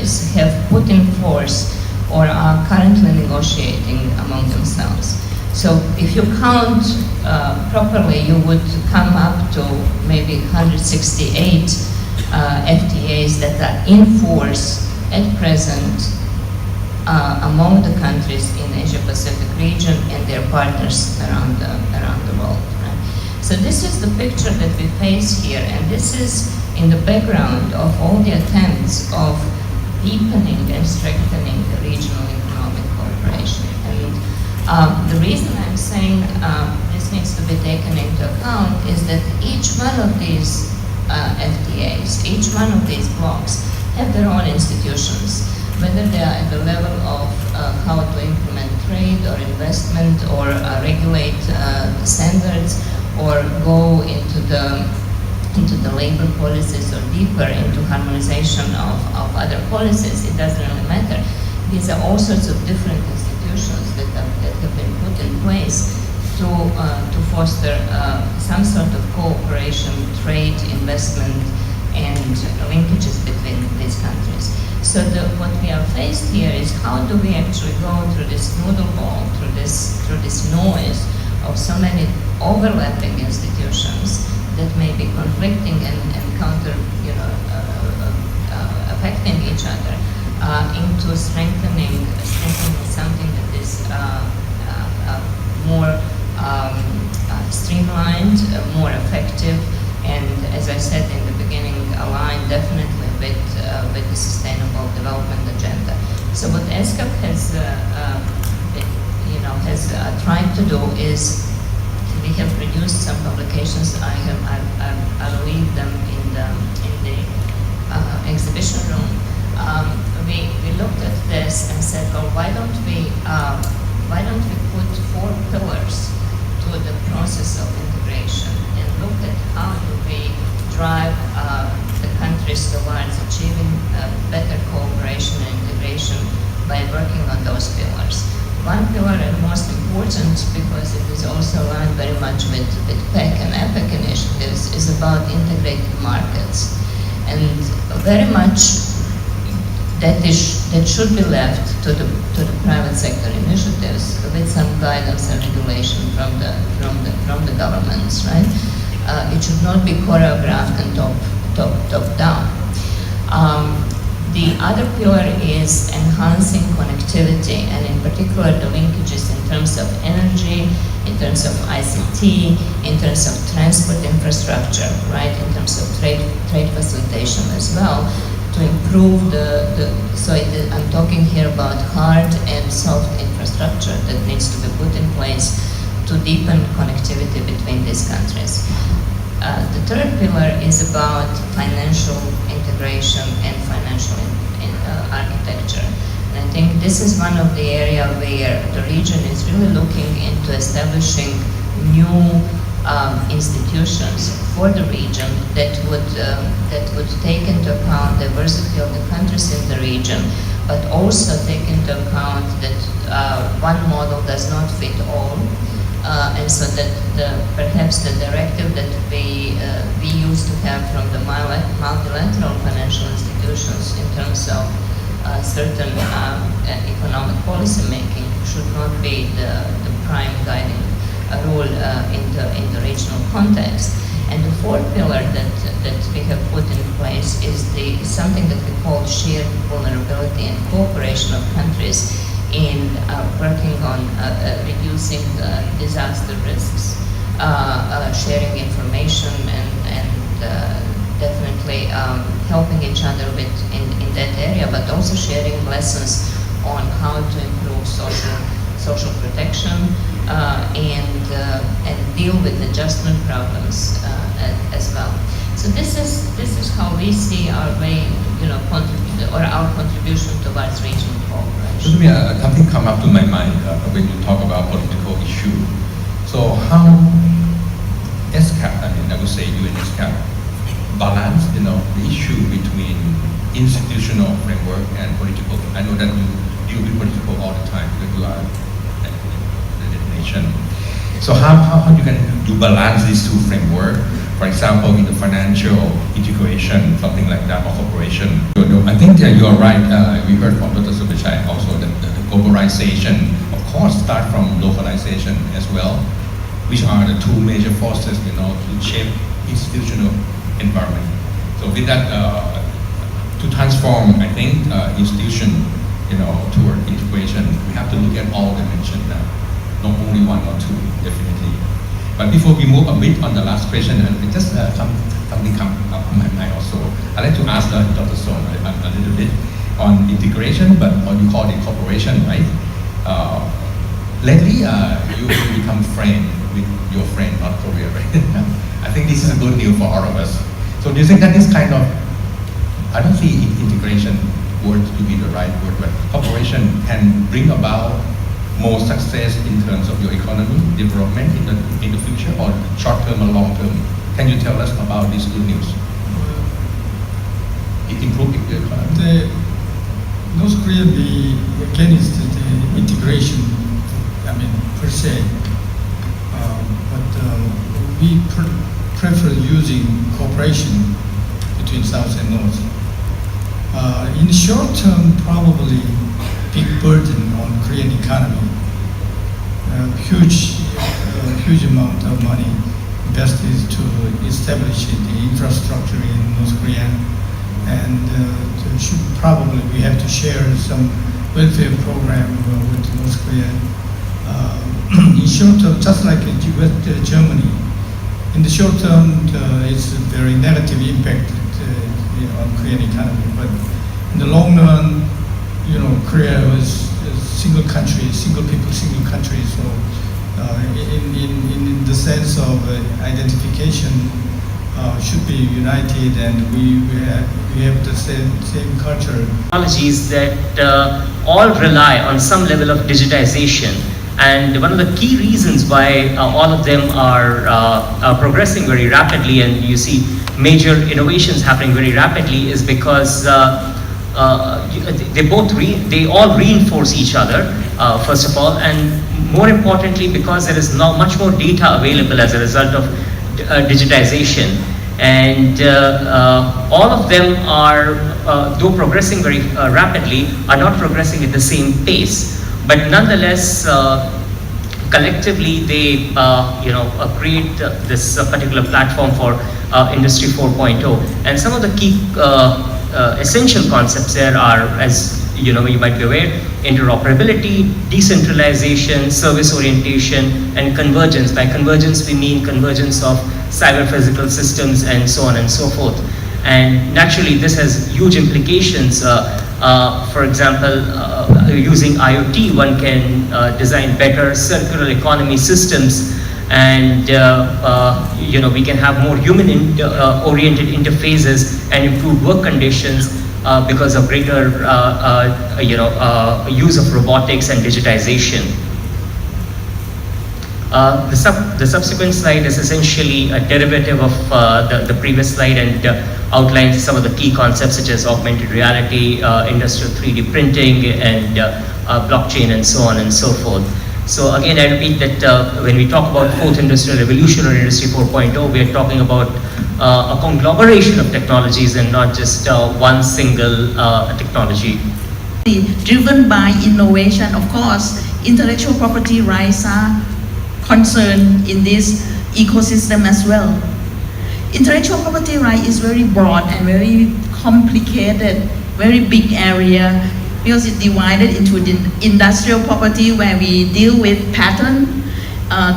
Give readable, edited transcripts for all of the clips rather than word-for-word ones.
countries have put in force or are currently negotiating among themselves. So if you count properly, you would come up to maybe 168 FTAs that are in force at present among the countries in Asia-Pacific region and their partners around the world. Right? So this is the picture that we face here, and this is in the background of all the attempts of deepening and strengthening the regional economic cooperation. And the reason I'm saying this needs to be taken into account is that each one of these FTAs, each one of these blocks have their own institutions, whether they are at the level of how to implement trade or investment or regulate standards or go into the labor policies or deeper into harmonization of other policies. It doesn't really matter. These are all sorts of different institutions that have been put in place to foster some sort of cooperation, trade, investment, and linkages between these countries. So what we are faced here is how do we actually go through this noodle ball, through this noise of so many overlapping institutions that may be conflicting and counter, affecting each other, into strengthening something that is more streamlined, more effective, and as I said in the beginning, aligned definitely with the Sustainable Development Agenda. So what ESCAP has tried to do is we have produced some publications. I'll leave them in the exhibition room. We looked at this and said, well, why don't we put 4 pillars to the process of integration and look at how do we drive the countries towards achieving better cooperation and integration by working on those pillars. One pillar, and most important, because it is also aligned very much with PEC and EPEC initiatives, is about integrated markets. And very much that should be left to the private sector initiatives with some guidance and regulation from the governments, right? It should not be choreographed and top down. The other pillar is enhancing connectivity, and in particular the linkages in terms of energy, in terms of ICT, in terms of transport infrastructure, right? In terms of trade facilitation as well, to improve I'm talking here about hard and soft infrastructure that needs to be put in place to deepen connectivity between these countries. The third pillar is about financial integration and financial architecture. And I think this is one of the areas where the region is really looking into establishing new institutions for the region that would take into account diversity of the countries in the region, but also take into account that one model does not fit all. And so that perhaps the directive that we used to have from the multilateral financial institutions in terms of certain economic policy making should not be the prime guiding role in the regional context. And the fourth pillar that we have put in place is something that we call shared vulnerability and cooperation of countries in working on reducing disaster risks, sharing information, and definitely helping each other in that area, but also sharing lessons on how to improve social protection and deal with adjustment problems as well. So this is how we see our way, our contribution towards regional cooperation. Something come up to my mind when you talk about political issue. So how ESCAP, I would say you and ESCAP, balance, the issue between institutional framework and political. I know that you deal with political all the time because you are the nation. So how you can balance these two frameworks For example, in the financial integration, something like that, or cooperation. I think you are right. We heard from Dr. Subichai also that the globalization, of course, start from localization as well, which are the two major forces, to shape institutional environment. So with that, to transform, I think, institution, toward integration, we have to look at all dimensions now, not only one or two, definitely. But before we move a bit on the last question, just something come up in my mind also. I'd like to ask Dr. Song a little bit on integration, but what you call it cooperation, right? Lately, you become friend with your friend, North Korea, right? I think this is a good news for all of us. So do you think that this kind of, I don't see integration word to be the right word, but cooperation can bring about more success in terms of your economy development in the future, or short term or long term? Can you tell us about this good news? It improves the economy. The North Korea, against the integration, per se, but we prefer using cooperation between South and North. In the short term, probably big burden on Korean economy. Huge amount of money invested to establish the infrastructure in North Korea, and probably we have to share some welfare program with North Korea. In short term, just like with Germany, in the short term, it's a very negative impact on Korean economy, but in the long run, Korea was a single country, single people, single country. So, in the sense of identification, should be united, and we have the same culture. Technologies that all rely on some level of digitization, and one of the key reasons why all of them are progressing very rapidly, and you see major innovations happening very rapidly, is because they all reinforce each other, first of all, and more importantly because there is now much more data available as a result of digitization, and all of them are, though progressing very rapidly, are not progressing at the same pace, but nonetheless collectively they create this particular platform for Industry 4.0, and some of the key essential concepts there are, as you might be aware, interoperability, decentralization, service orientation, and convergence. By convergence, we mean convergence of cyber-physical systems and so on and so forth. And naturally, this has huge implications. For example, using IoT, one can design better circular economy systems, and we can have more human-oriented interfaces and improve work conditions because of greater use of robotics and digitization. The subsequent slide is essentially a derivative of the previous slide, and outlines some of the key concepts such as augmented reality, industrial 3D printing, and blockchain, and so on and so forth. So again, I repeat that when we talk about fourth industrial revolution or Industry 4.0, we are talking about a conglomeration of technologies and not just one single technology. Driven by innovation, of course, intellectual property rights are concerned in this ecosystem as well. Intellectual property right is very broad and very complicated, very big area, because it's divided into the industrial property where we deal with patent,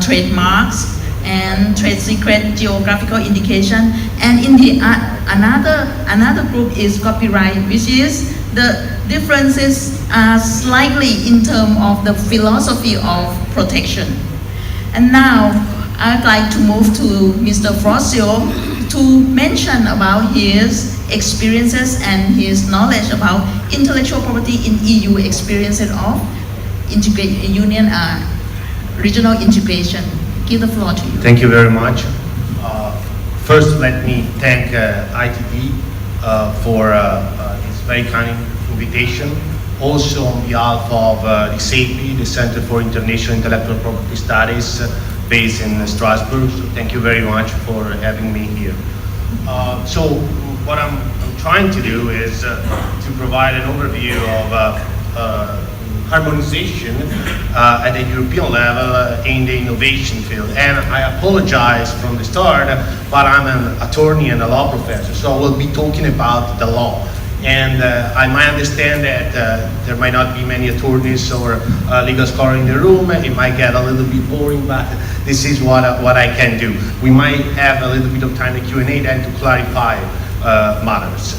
trademarks, and trade secret, geographical indication, and in the another group is copyright, which is the differences are slightly in terms of the philosophy of protection. And now I'd like to move to Mr. Frosio to mention about his experiences and his knowledge about intellectual property in EU experiences of union regional integration. Give the floor to you. Thank you very much. First, let me thank ITV for this very kind invitation. Also, on behalf of the CEPI, the Center for International Intellectual Property Studies, based in Strasbourg. So thank you very much for having me here. So what I'm trying to do is to provide an overview of harmonization at the European level in the innovation field. And I apologize from the start, but I'm an attorney and a law professor, so I will be talking about the law. And I might understand that there might not be many attorneys or legal scholars in the room. It might get a little bit boring, but this is what I can do. We might have a little bit of time in Q&A then to clarify matters.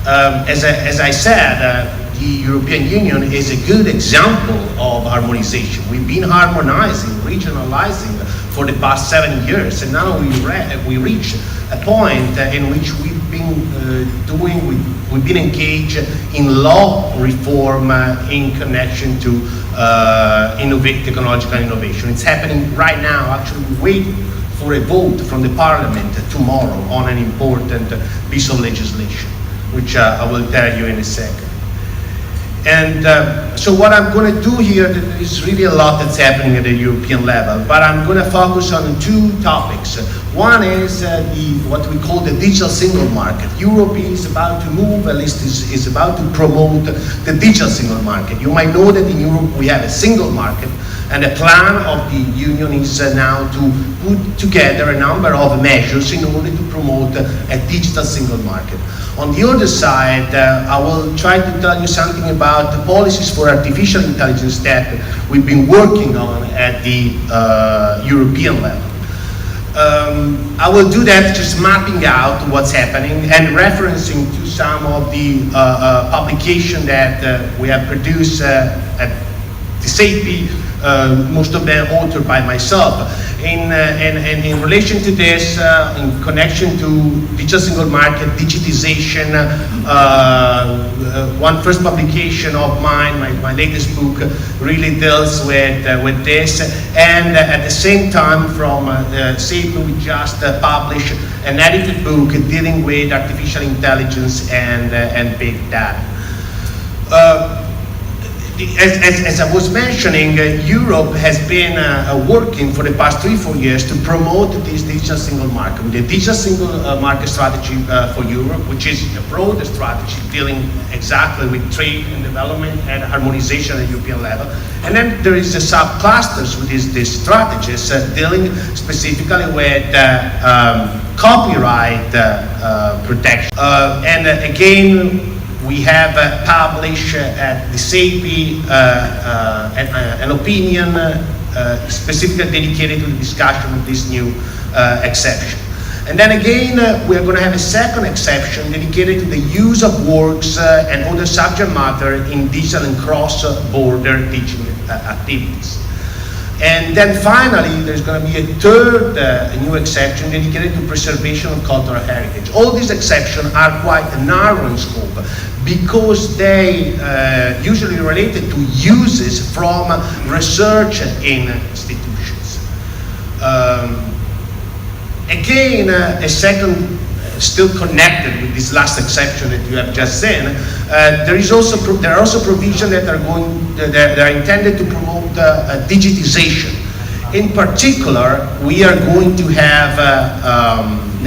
As I said, the European Union is a good example of harmonization. We've been harmonizing, regionalizing for the past 7 years, and now we reach a point in which we've been engaged in law reform in connection to technological innovation. It's happening right now. Actually, we're waiting for a vote from the Parliament tomorrow on an important piece of legislation, which I will tell you in a second. And so what I'm going to do here, is really a lot that's happening at the European level, but I'm going to focus on two topics. One is what we call the digital single market. Europe is about to move, at least is about to promote the digital single market. You might know that in Europe we have a single market, and the plan of the Union is now to put together a number of measures in order to promote a digital single market. On the other side, I will try to tell you something about the policies for artificial intelligence that we've been working on at the European level. I will do that just mapping out what's happening and referencing to some of the publications that we have produced at the SAPI, most of them authored by myself. In relation to this, in connection to digital single market, digitization, one first publication of mine, my latest book, really deals with this. And at the same time, from SAPI, we just published an edited book dealing with artificial intelligence and big data. As I was mentioning, Europe has been working for the past 3-4 years to promote this digital single market. The digital single market strategy for Europe, which is a broader strategy dealing exactly with trade and development and harmonization at the European level. And then there is the sub-clusters with these strategies dealing specifically with copyright protection. And again, we have published at the SAPI an opinion specifically dedicated to the discussion of this new exception. And then again, we're going to have a second exception dedicated to the use of works and other subject matter in digital and cross-border teaching activities. And then finally, there's going to be a third new exception dedicated to preservation of cultural heritage. All these exceptions are quite narrow in scope because they usually related to uses from research in institutions. Again, a second, still connected with this last exception that you have just seen, there are also provisions that are intended to promote digitization. In particular, we are going to have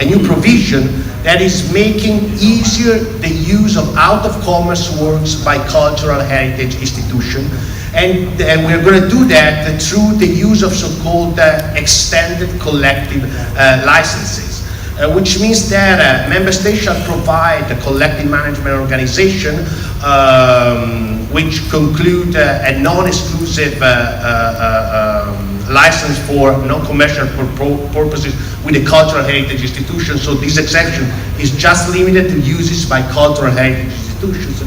a new provision that is making easier the use of out-of-commerce works by cultural heritage institutions. And we're going to do that through the use of so-called extended collective licenses, which means that member states shall provide a collective management organization which conclude a non-exclusive license for non-commercial purposes with a cultural heritage institution. So this exception is just limited to uses by cultural heritage institutions,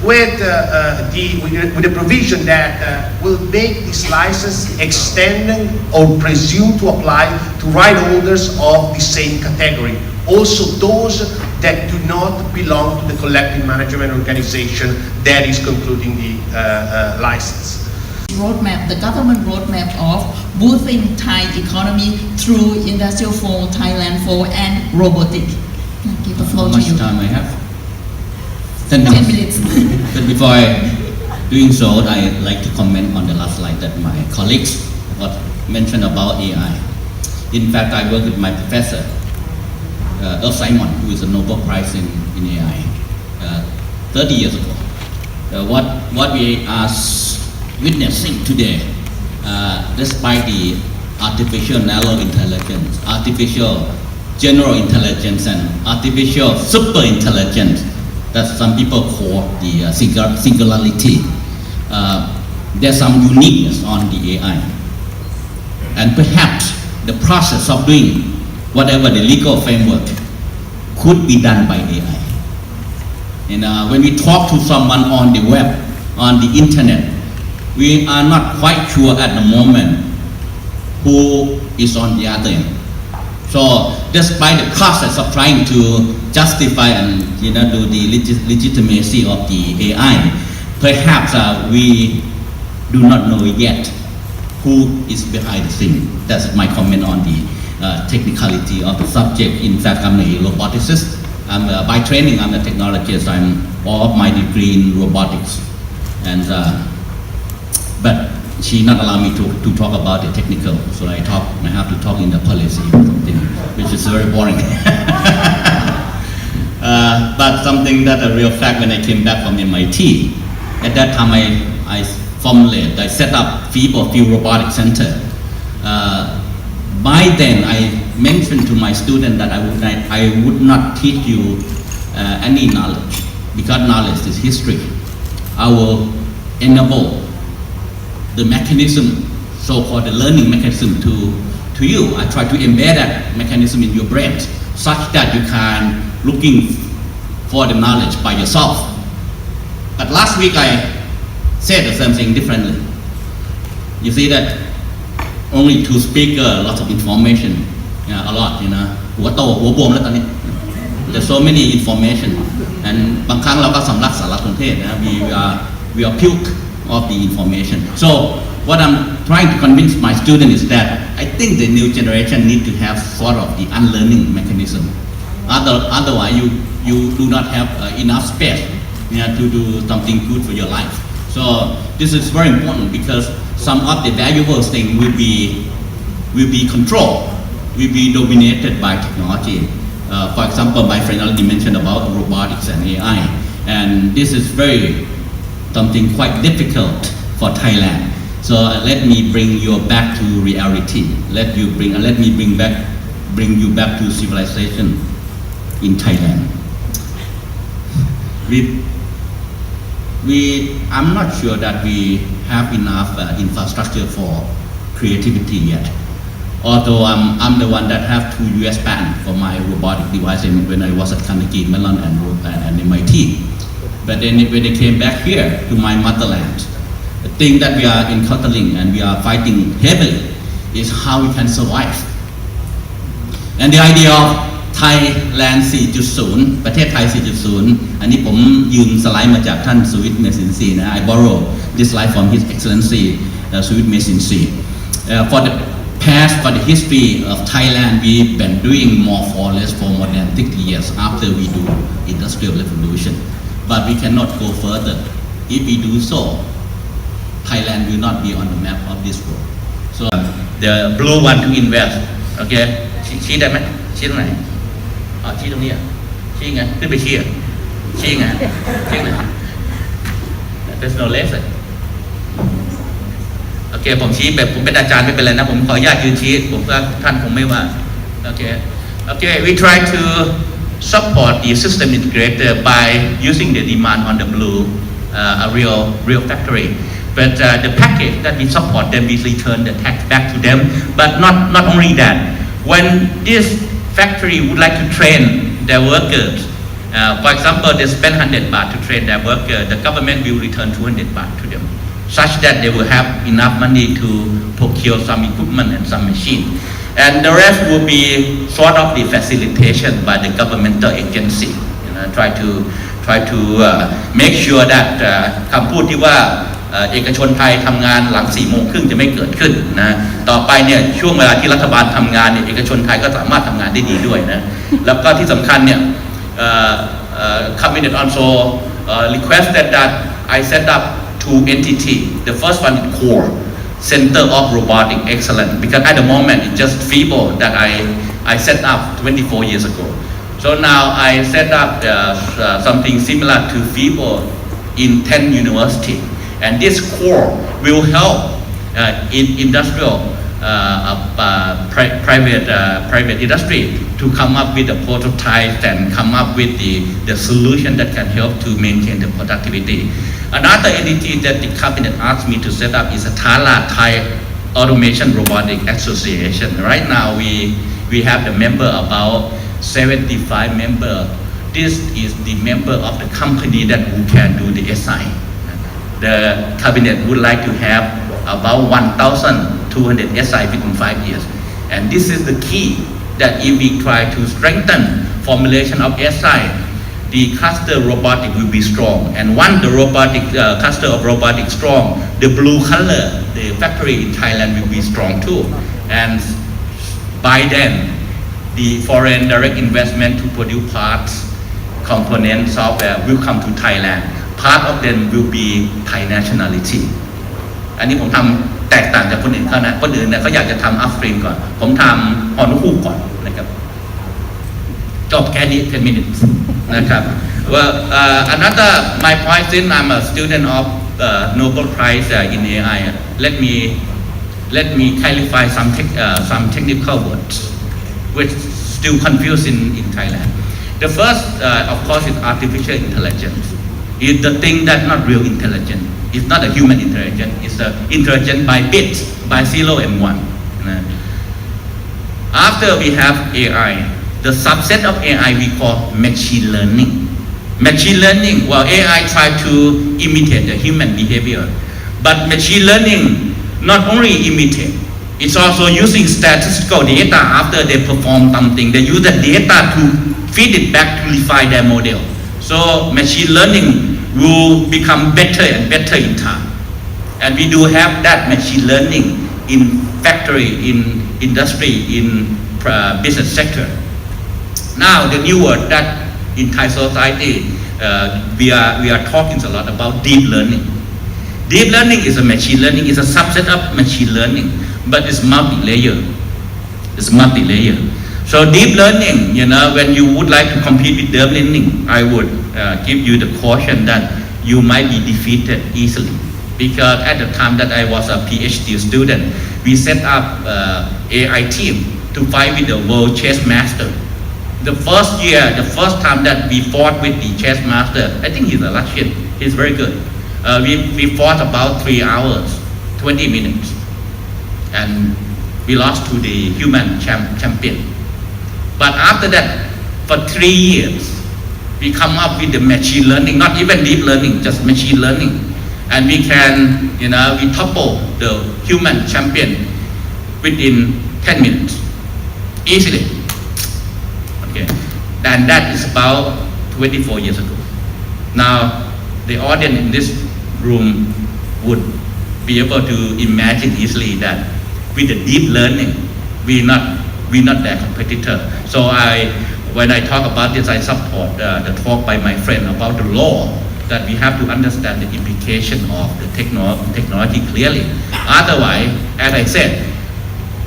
with the provision that will make this license extending or presumed to apply to right holders of the same category, also those that do not belong to the collective management organization that is concluding the license. Roadmap, the government roadmap of boosting Thai economy through Industrial 4, Thailand 4, and robotic. I'll give the floor How to much you. time I have? 10 minutes. But before doing so, I'd like to comment on the last slide that my colleagues got mentioned about AI. In fact, I work with my professor, Earl Simon, who is a Nobel Prize in AI, 30 years ago. What we are witnessing today, despite the artificial narrow intelligence, artificial general intelligence, and artificial super intelligence that some people call the singularity, there's some uniqueness on the AI. And perhaps the process of doing whatever the legal framework could be done by AI. And when we talk to someone on the web, on the internet, we are not quite sure at the moment who is on the other end. So despite the process of trying to justify and do the legitimacy of the AI, perhaps we do not know yet who is behind the scene. That's my comment on the technicality of the subject. In fact, I'm a roboticist. By training, I'm a technologist. All of my degree in robotics, and but she not allow me to talk about the technical, so I have to talk in the policy or something, which is very boring. But something that a real fact when I came back from MIT, at that time I set up Field Robotics Center. By then I mentioned to my student that I would not teach you any knowledge, because knowledge is history. I will enable the mechanism, so-called the learning mechanism to you. I try to embed that mechanism in your brain such that you can looking for the knowledge by yourself. But last week I said the same thing differently. You see that only two speakers, lots of information, a lot, หัวโตหัวบวมแล้วตอนนี้ There's so many information, and บางครั้งเราก็สำลักสารสนเทศนะ we are puke of the information. So what I'm trying to convince my student is that I think the new generation need to have sort of the unlearning mechanism. Otherwise you do not have enough space to do something good for your life. So this is very important because some of the valuable things will be controlled, will be dominated by technology. For example, my friend already mentioned about robotics and AI, and this is something quite difficult for Thailand. So let me bring you back to reality. Let me bring you back to civilization in Thailand. I'm not sure that we have enough infrastructure for creativity yet. Although I'm the one that have 2 US patents for my robotic device when I was at Carnegie Mellon and MIT. But then when they came back here to my motherland, the thing that we are encountering and we are fighting heavily is how we can survive. And the idea of Thailand 4.0 ประเทศไทย 4.0 อันนี้ผมยืมสไลด์มาจากท่านสุวิทย์เมสินทรีย์นะ I borrow this slide from His Excellency สุวิทย์เมสินทรีย์ for the history of Thailand, we've been doing more or less for more than 60 years after we do industrial revolution. But we cannot go further. If we do so, Thailand will not be on the map of this world. So the blue one to invest. Okay, ชี้ได้ไหมชี้ตรงไหนชี้ตรงนี้ชี้ไงขึ้นไปชี้ชี้ไงชี้ไง There's no lesson. โอเคผมชี้แบบผมเป็นอาจารย์ไม่เป็นไรนะผมขออนุญาตยืนชี้ผมว่าท่านคงไม่ว่าโอเค we try to support the system integrator by using the demand on the blue a real factory, but the package that we support them we return the tax back to them. But not only that, when this factory would like to train their workers, for example they spend 100 baht to train their worker, the government will return 200 baht to them, such that they will have enough money to procure some equipment and some machine, and the rest will be sort of the facilitation by the governmental agency. Try to make sure that คำพูดที่ว่าเอกชนไทยทำงานหลัง 4:30 จะไม่เกิดขึ้นนะต่อไปเนี่ยช่วงเวลาที่รัฐบาลทำงานเนี่ยเอกชนไทยก็สามารถทำงานได้ดีด้วยนะแล้วก็ที่สำคัญเนี่ยCabinet also requested that I set up 2 entities. The first one is core. Center of Robotic Excellence, because at the moment it's just feeble that I set up 24 years ago. So now I set up something similar to feeble in 10 universities, and this core will help in industrial private industry to come up with the prototypes and come up with the solution that can help to maintain the productivity. Another entity that the cabinet asked me to set up is a Thai Automation Robotic Association. Right now we have the member about 75 member. This is the member of the company that who can do the SI. The cabinet would like to have about 1,200 SI within 5 years. And this is the key that if we try to strengthen formulation of SI, the cluster robotic will be strong. And once the robotic cluster of robotic strong, the blue color, the factory in Thailand will be strong too. And by then, the foreign direct investment to produce parts, components, software will come to Thailand. Part of them will be Thai nationality. อันนี้ผมทำแตกต่างจากคนอื่นเขานะคนอื่นเนี่ยเขาอยากจะทำอัพสตรีมก่อนผมทำฮอนุคู่ก่อนนะครับจบแค่นี้ 10 minutes นะครับ well another my point since I'm a student of Nobel Prize in AI let me clarify some technical words which still confused in Thailand. The first of course is artificial intelligence. It's the thing that not real intelligence. It's not a human intelligence. It's the intelligence by bits, by 0 and 1. After we have AI, the subset of AI we call machine learning. Machine learning, well, AI try to imitate the human behavior, but machine learning not only imitate, it's also using statistical data after they perform something. They use the data to feed it back to refine their model. So machine learning will become better and better in time. And we do have that machine learning in factory, in industry, in business sector. Now the new word that in Thai society we are talking a lot about deep learning. Deep learning is a machine learning, is a subset of machine learning, but it's multi-layer. It's multi-layer. So deep learning, when you would like to compete with deep learning, I would give you the caution that you might be defeated easily. Because at the time that I was a PhD student, we set up AI team to fight with the world chess master. The first time that we fought with the chess master, I think he's a Russian, he's very good. We fought about 3 hours, 20 minutes. And we lost to the human champion. But after that, for 3 years, we come up with the machine learning, not even deep learning, just machine learning. And we can, we topple the human champion within 10 minutes, easily. Okay, and that is about 24 years ago. Now, the audience in this room would be able to imagine easily that with the deep learning, we're not their competitor. So when I talk about this, I support the talk by my friend about the law, that we have to understand the implication of the technology clearly. Otherwise, as I said,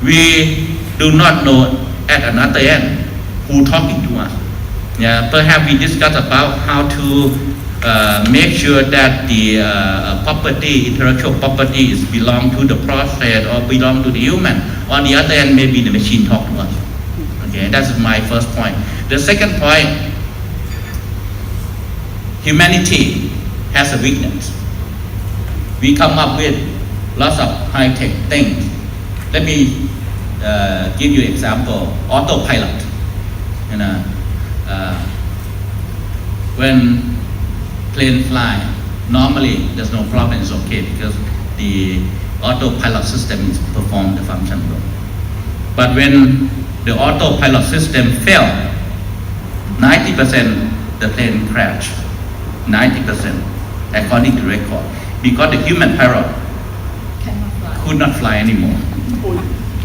we do not know at another end who talking to us. Perhaps we discuss about how to make sure that the intellectual property is belong to the process or belong to the human. On the other end, maybe the machine talk to us. Okay, that's my first point. The second point, humanity has a weakness. We come up with lots of high-tech things. Let me give you an example. Autopilot. When plane fly, normally there's no problem, it's okay because the autopilot system is perform the function well. But when the autopilot system fail, 90% the plane crash. 90% according to record, because the human pilot could not fly anymore.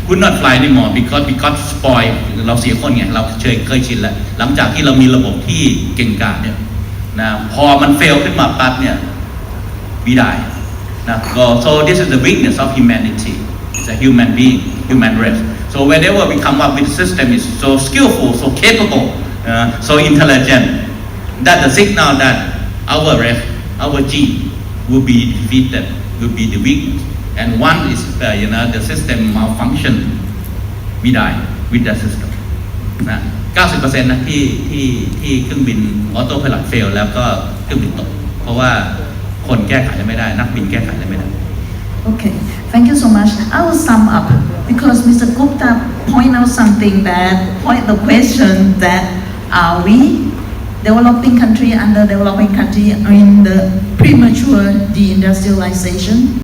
Could not fly anymore because we got spoiled. เราเสียคนไงเราเคยชินแล้วหลังจากที่เรามีระบบที่เก่งกาจเนี่ยนะพอมันเฟลขึ้นมาปั๊บเนี่ยwe die So this is the weakness of humanity. It's a human being, human race. So whenever we come up with a system is so skillful, so capable, so intelligent, that the signal that our race, our gene will be defeated, will be the weakness. And one is, the system malfunction, we die with that system. 90% นะที่เครื่องบินออโต้ไพลอตเฟลแล้วก็เครื่องบินตกเพราะว่าคนแก้ไขไม่ได้นักบินแก้ไขไม่ได้ Okay, thank you so much. I will sum up because Mr. Gupta point out something that the question that are we developing country, underdeveloping country in the premature deindustrialization?